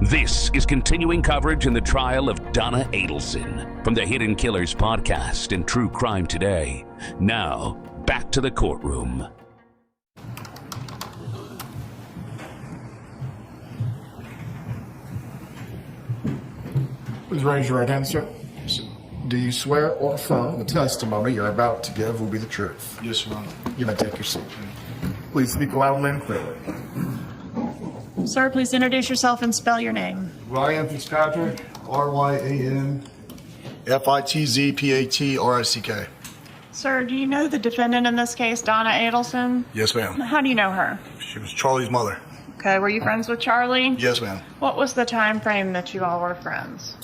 This is continuing coverage in the trial of Donna Adelson from the Hidden Killers podcast and True Crime Today. Now, back to the courtroom. Please raise your right hand, sir. Do you swear or affirm the testimony you're about to give will be the truth? Yes, Your Honor. You may take your seat. Please speak loudly and clearly. Sir, please introduce yourself and spell your name. Ryan Fitzpatrick, Ryan Fitzpatrick. Sir, do you know the defendant in this case, Donna Adelson? Yes, ma'am. How do you know her? She was Charlie's mother. Okay, were you friends with Charlie? Yes, ma'am. What was the time frame that you all were friends?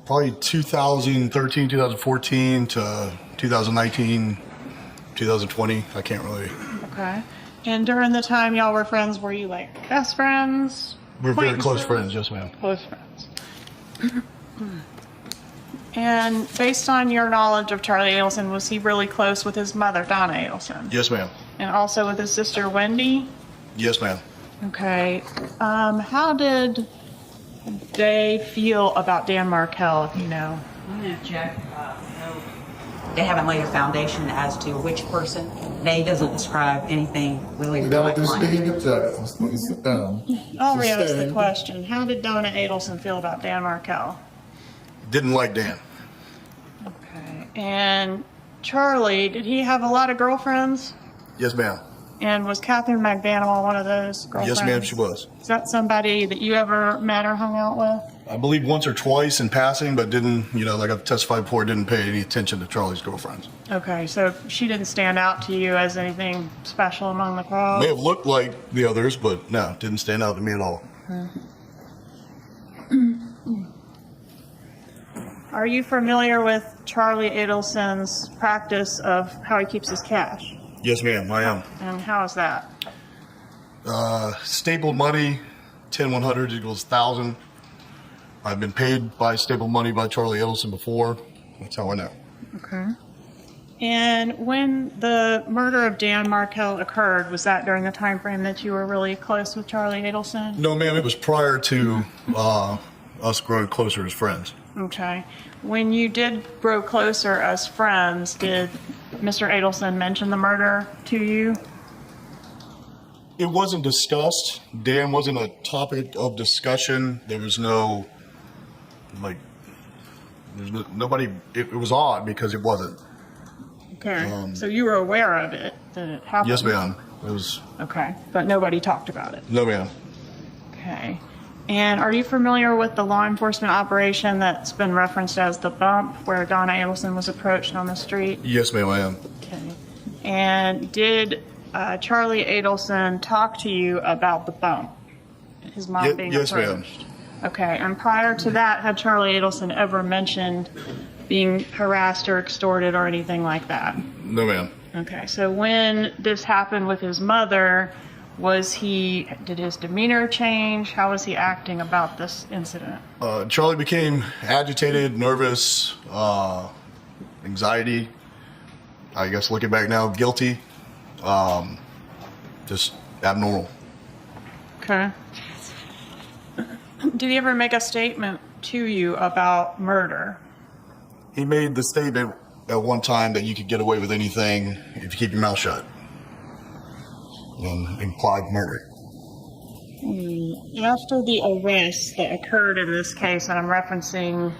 Probably 2013, 2014 to 2019, 2020. I can't really. Okay. And during the time y'all were friends, were you like best friends? We're very close friends, yes, ma'am. Close friends. And based on your knowledge of Charlie Adelson, was he really close with his mother, Donna Adelson? Yes, ma'am. And also with his sister, Wendy? Yes, ma'am. Okay. How did they feel about Dan Markel, if you know? I'm going to check. No, they haven't laid a foundation as to which person. They doesn't describe anything really. Without this being objected, please sit down. I'll re-ask the question. How did Donna Adelson feel about Dan Markel? Didn't like Dan. Okay. And Charlie, did he have a lot of girlfriends? Yes, ma'am. And was Catherine McBanimal one of those girlfriends? Yes, ma'am, she was. Is that somebody that you ever met or hung out with? I believe once or twice in passing, but didn't, like I've testified before, didn't pay any attention to Charlie's girlfriends. Okay, so she didn't stand out to you as anything special among the crowd? May have looked like the others, but no, didn't stand out to me at all. Are you familiar with Charlie Adelson's practice of how he keeps his cash? Yes, ma'am, I am. And how is that? Stapled money, 10 100 equals 1,000. I've been paid by stapled money by Charlie Adelson before. That's how I know. Okay. And when the murder of Dan Markel occurred, was that during the time frame that you were really close with Charlie Adelson? No, ma'am, it was prior to us growing closer as friends. Okay. When you did grow closer as friends, did Mr. Adelson mention the murder to you? It wasn't discussed. Dan wasn't a topic of discussion. There was no, nobody, it was odd because it wasn't. Okay. So you were aware of it, that it happened? Yes, ma'am. It was. Okay. But nobody talked about it? No, ma'am. Okay. And are you familiar with the law enforcement operation that's been referenced as the bump, where Donna Adelson was approached on the street? Yes, ma'am, I am. Okay. And did Charlie Adelson talk to you about the bump? His mom being yes, approached? ma'am. Okay. And prior to that, had Charlie Adelson ever mentioned being harassed or extorted or anything like that? No, ma'am. Okay. So when this happened with his mother, did his demeanor change? How was he acting about this incident? Charlie became agitated, nervous, anxiety. I guess looking back now, guilty. Just abnormal. Okay. Did he ever make a statement to you about murder? He made the statement at one time that you could get away with anything if you keep your mouth shut. And implied murder. After the arrest that occurred in this case, and I'm referencing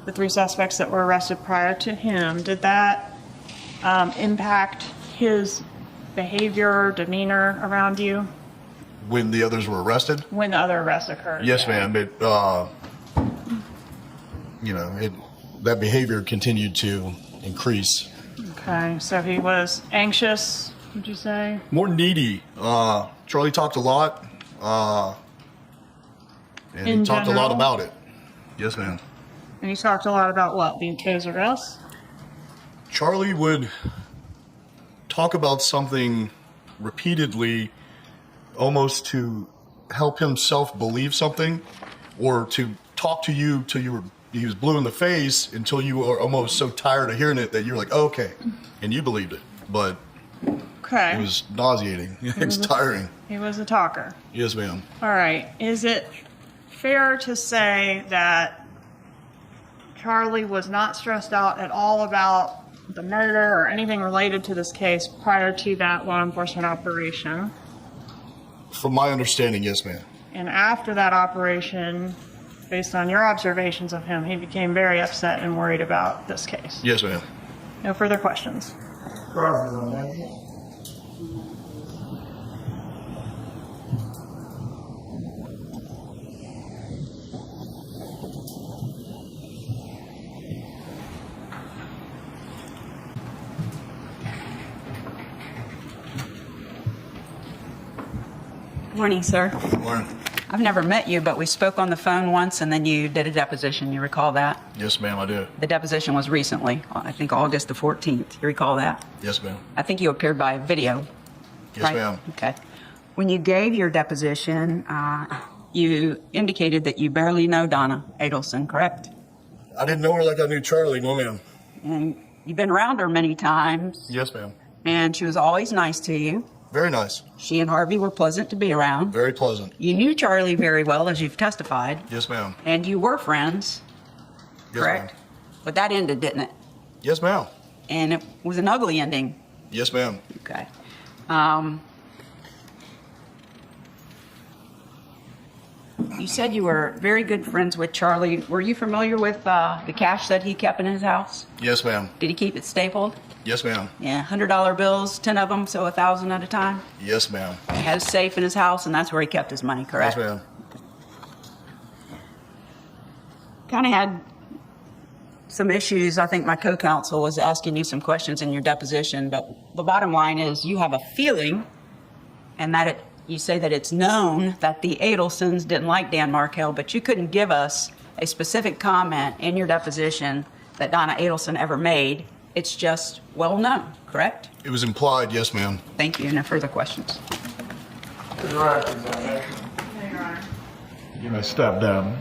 the 3 suspects that were arrested prior to him, did that impact his behavior, demeanor around you? When the others were arrested? When the other arrests occurred? Yes, yeah. ma'am. That behavior continued to increase. Okay, so he was anxious, would you say? More needy. Charlie talked a lot, and he talked a lot about it. Yes, ma'am. And he talked a lot about what? Those arrests? Charlie would talk about something repeatedly, almost to help himself believe something, or to talk to you till he was blue in the face, until you were almost so tired of hearing it that you're like, oh, okay, and you believed it. But Okay. It was nauseating. It's tiring. He was a talker. Yes, ma'am. All right. Is it fair to say that Charlie was not stressed out at all about the murder or anything related to this case prior to that law enforcement operation? From my understanding, yes, ma'am. And after that operation, based on your observations of him, he became very upset and worried about this case. Yes, ma'am. No further questions. Morning, sir. Morning. I've never met you, but we spoke on the phone once, and then you did a deposition. You recall that? Yes, ma'am, I do. The deposition was recently, I think August the 14th. You recall that? Yes, ma'am. I think you appeared by video. Yes, right? ma'am. Okay. When you gave your deposition, you indicated that you barely know Donna Adelson, correct? I didn't know her like I knew Charlie. No, ma'am. And you've been around her many times, Yes, ma'am. and she was always nice to you. Very nice. She and Harvey were pleasant to be around. Very pleasant. You knew Charlie very well, as you've testified, Yes, ma'am. and you were friends, Yes, correct? ma'am. But that ended, didn't it? Yes, ma'am. And it was an ugly ending. Yes, ma'am. Okay. You said you were very good friends with Charlie. Were you familiar with the cash that he kept in his house? Yes, ma'am. Did he keep it stapled? Yes, ma'am. Yeah, $100 bills, 10 of them, so 1,000 at a time. Yes, ma'am. He had a safe in his house, and that's where he kept his money, correct? Yes, ma'am. Kind of had some issues. I think my co-counsel was asking you some questions in your deposition, but the bottom line is you have a feeling, and that you say that it's known that the Adelsons didn't like Dan Markel, but you couldn't give us a specific comment in your deposition that Donna Adelson ever made. It's just well known, correct? It was implied, yes, ma'am. Thank you. No further questions. You may step down.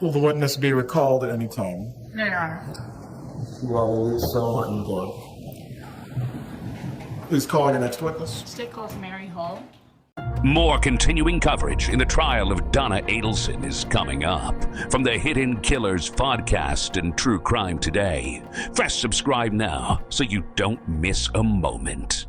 Will the witness be recalled at any time? No, Your Honor. You are released, so in court. Please call your next witness. State calls Mary Hull. More continuing coverage in the trial of Donna Adelson is coming up from the Hidden Killers podcast and True Crime Today. Press subscribe now so you don't miss a moment.